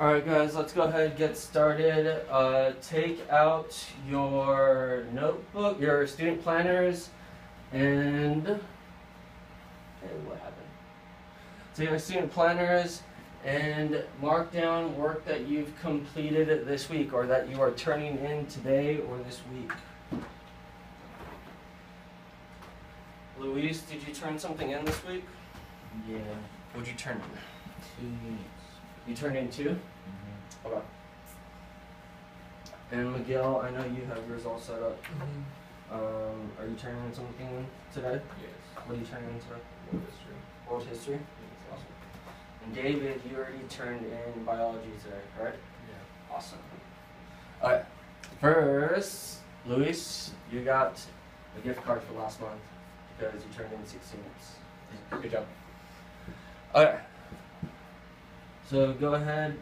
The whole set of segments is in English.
Alright guys, let's go ahead and get started. Take out your notebook, your student planners, and what happened? Take your student planners and mark down work that you've completed this week or that you are turning in today or this week. Luis, did you turn something in this week? Yeah. What'd you turn in? 2 units. You turned in 2? Mm-hmm. Okay. And Miguel, I know you have yours all set up. Are you turning in something today? Yes. What are you turning in today? World history. World history? Yes. Awesome. And David, you already turned in biology today, right? Yeah. Awesome. Alright. First, Luis, you got a gift card for last month because you turned in 6 units. Good job. Alright. So go ahead,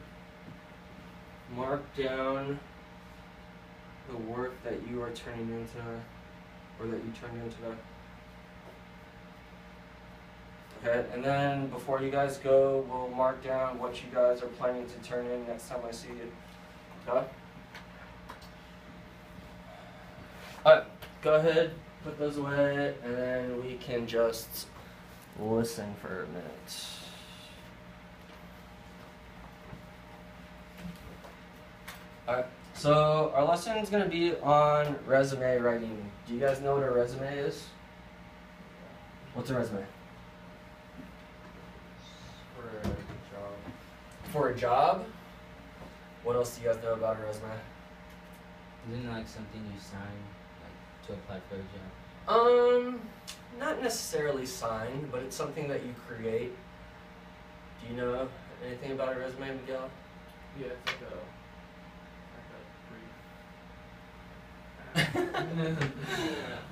mark down the work that you are turning in today, or that you turned in today. Okay, and then before you guys go, we'll mark down what you guys are planning to turn in next time I see you. Okay? Alright, go ahead, put those away, and then we can just listen for a minute. Alright, so our lesson is going to be on resume writing. Do you guys know what a resume is? What's a resume? For a job. For a job? What else do you guys know about a resume? Isn't it like something you sign like to apply for a job? Not necessarily sign, but it's something that you create. Do you know anything about a resume, Miguel? Yeah, it's like a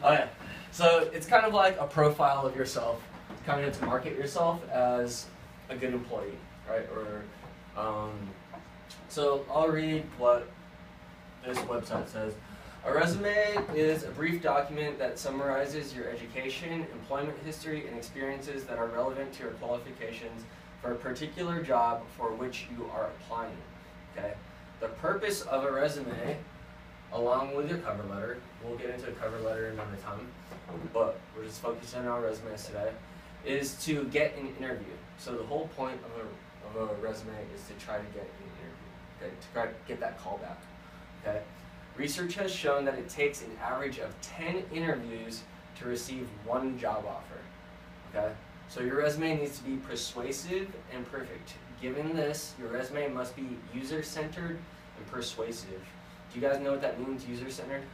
Okay, so it's kind of like a profile of yourself, kind of to market yourself as a good employee, right? Or, so I'll read what this website says. A resume is a brief document that summarizes your education, employment history, and experiences that are relevant to your qualifications for a particular job for which you are applying. Okay? The purpose of a resume, along with your cover letter, we'll get into a cover letter in another time, but we're just focusing on our resumes today, is to get an interview. So the whole point of a resume is to try to get an interview, okay? To try to get that call back, okay? Research has shown that it takes an average of 10 interviews to receive 1 job offer, okay? So your resume needs to be persuasive and perfect. Given this, your resume must be user-centered and persuasive. Do you guys know what that means, user-centered?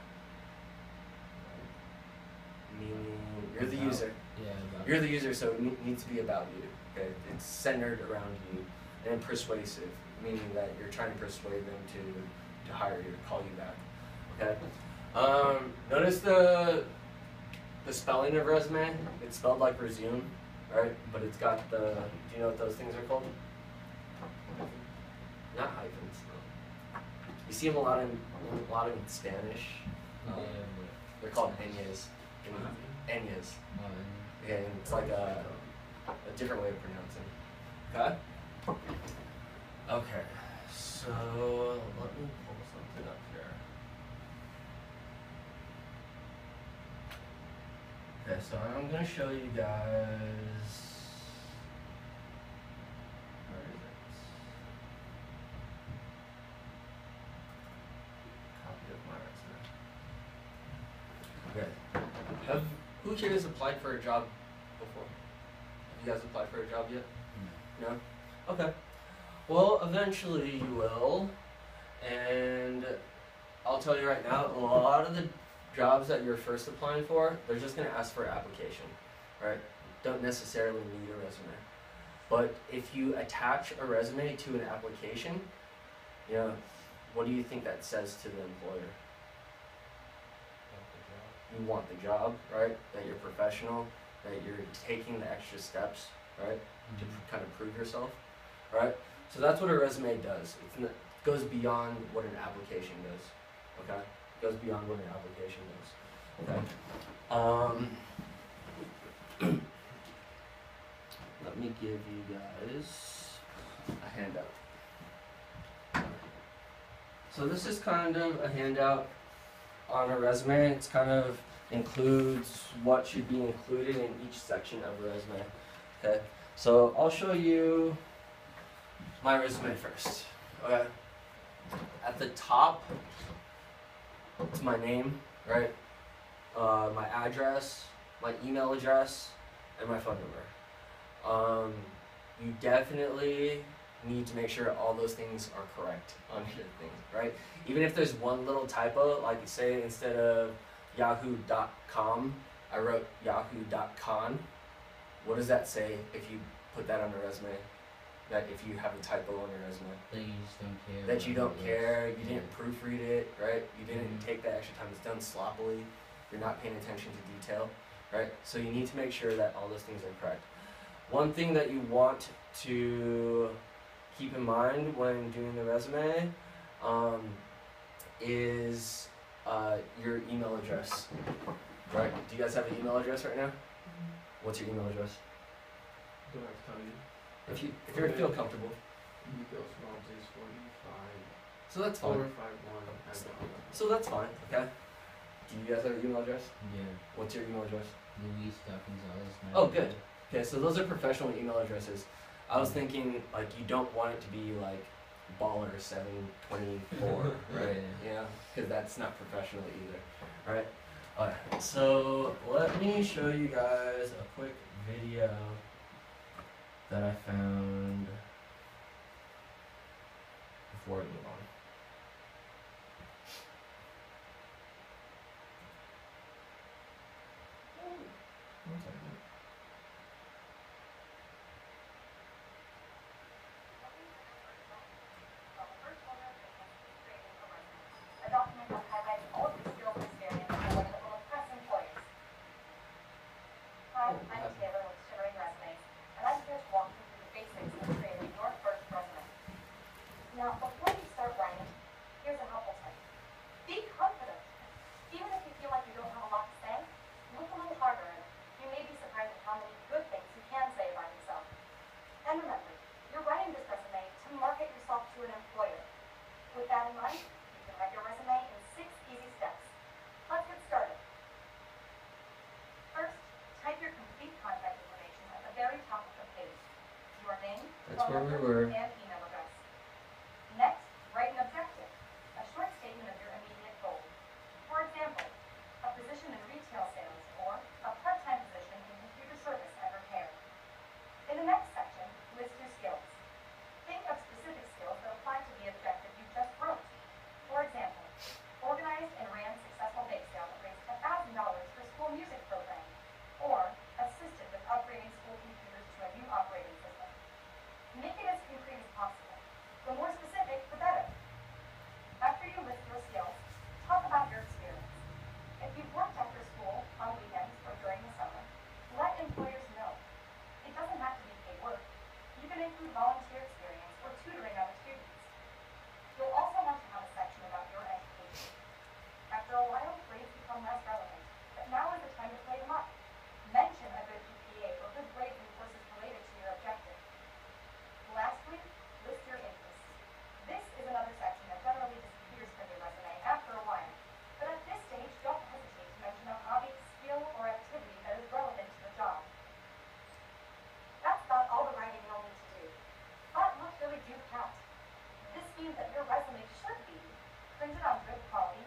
Meaning you're the user. Yeah. You're the user, so it needs to be about you. Okay, it's centered around you, and persuasive, meaning that you're trying to persuade them to hire you, to call you back. Okay. Notice the spelling of resume. It's spelled like resume, right? But it's got the. Do you know what those things are called? Not hyphens. No. You see them a lot in Spanish. Yeah. They're called enyes. Enyes. Yeah, and it's like a different way of pronouncing. Okay? Okay, so let me pull something up here. Okay, so I'm going to show you guys. Where is it? Copy of my resume. Okay. Who here has applied for a job before? Have you guys applied for a job yet? No? Okay. Well, eventually you will. And I'll tell you right now, a lot of the jobs that you're first applying for, they're just going to ask for an application, right? Don't necessarily need a resume. But if you attach a resume to an application, you know, what do you think that says to the employer? You want the job, right? That you're professional, that you're taking the extra steps, right? To kind of prove yourself, right? So that's what a resume does. It goes beyond what an application does, okay? It goes beyond what an application does, okay? Let me give you guys a handout. So this is kind of a handout on a resume. It's kind of includes what should be included in each section of a resume. Okay, so I'll show you my resume first. Okay, at the top, it's my name, right? My address, my email address, and my phone number. You definitely need to make sure all those things are correct on your thing, right? Even if there's one little typo, like say instead of yahoo.com, I wrote yahoo.con. What does that say if you put that on a resume? That if you have a typo on your resume? That you just don't care. That you don't care, you didn't proofread it, right? You didn't take that extra time, it's done sloppily, you're not paying attention to detail, right? So you need to make sure that all those things are correct. One thing that you want to keep in mind when doing the resume is your email address, right? Do you guys have an email address right now? What's your email address? Do I have to tell you? If you feel comfortable. So that's fine. 451. So that's fine, okay? Do you guys have an email address? Yeah. What's your email address? Luis.Gonzalez. Oh, good. Okay, so those are professional email addresses. I was thinking like you don't want it to be like baller724, right? Yeah, because that's not professional either, right? Alright, so let me show you guys a quick video that I found before we move on. One second. A document that highlights all of your skills and experience in a way that will impress employers. Hi, I'm Taylor with Shimmering Resumes, and I'm here to walk you through the basics of creating your first resume. Now, before you start writing, here's a helpful tip. Be confident. Even if you feel like you don't have a lot to say, look a little harder and you may be surprised at how many good things you can say about yourself. And remember, you're writing this resume to market yourself to an employer. With that in mind, you can write your resume in 6 easy steps. Let's get started. First, type your complete contact information at the very top of the page. Your name, That's phone where we number, were. and email address. Next, write an objective, a short statement of your immediate goal. For example, a position in retail sales or a part-time position in computer service and repair. In the next section, list your skills. Think of specific skills that apply to the objective you just wrote. For example, organized and ran successful bake sale that raised $1,000 for school music program, or assisted with upgrading school computers to a new operating system. Make it as concrete as possible. The more specific, the better. After you list your skills, talk about your experience. If you've worked after school, on weekends, or during the summer, let employers know. It doesn't have to be paid work. You can include volunteer experience or tutoring other students. You'll also want to have a section about your education. After a while, grades become less relevant, but now is the time to play them up. Mention a good GPA or good grades in courses related to your objective. Lastly, list your interests. This is another section that generally disappears from your resume after a while, but at this stage, don't hesitate to mention a hobby, skill, or activity that is relevant to the job. That's about all the writing you'll need to do, but looks really do count. This means that your resume should be printed on good quality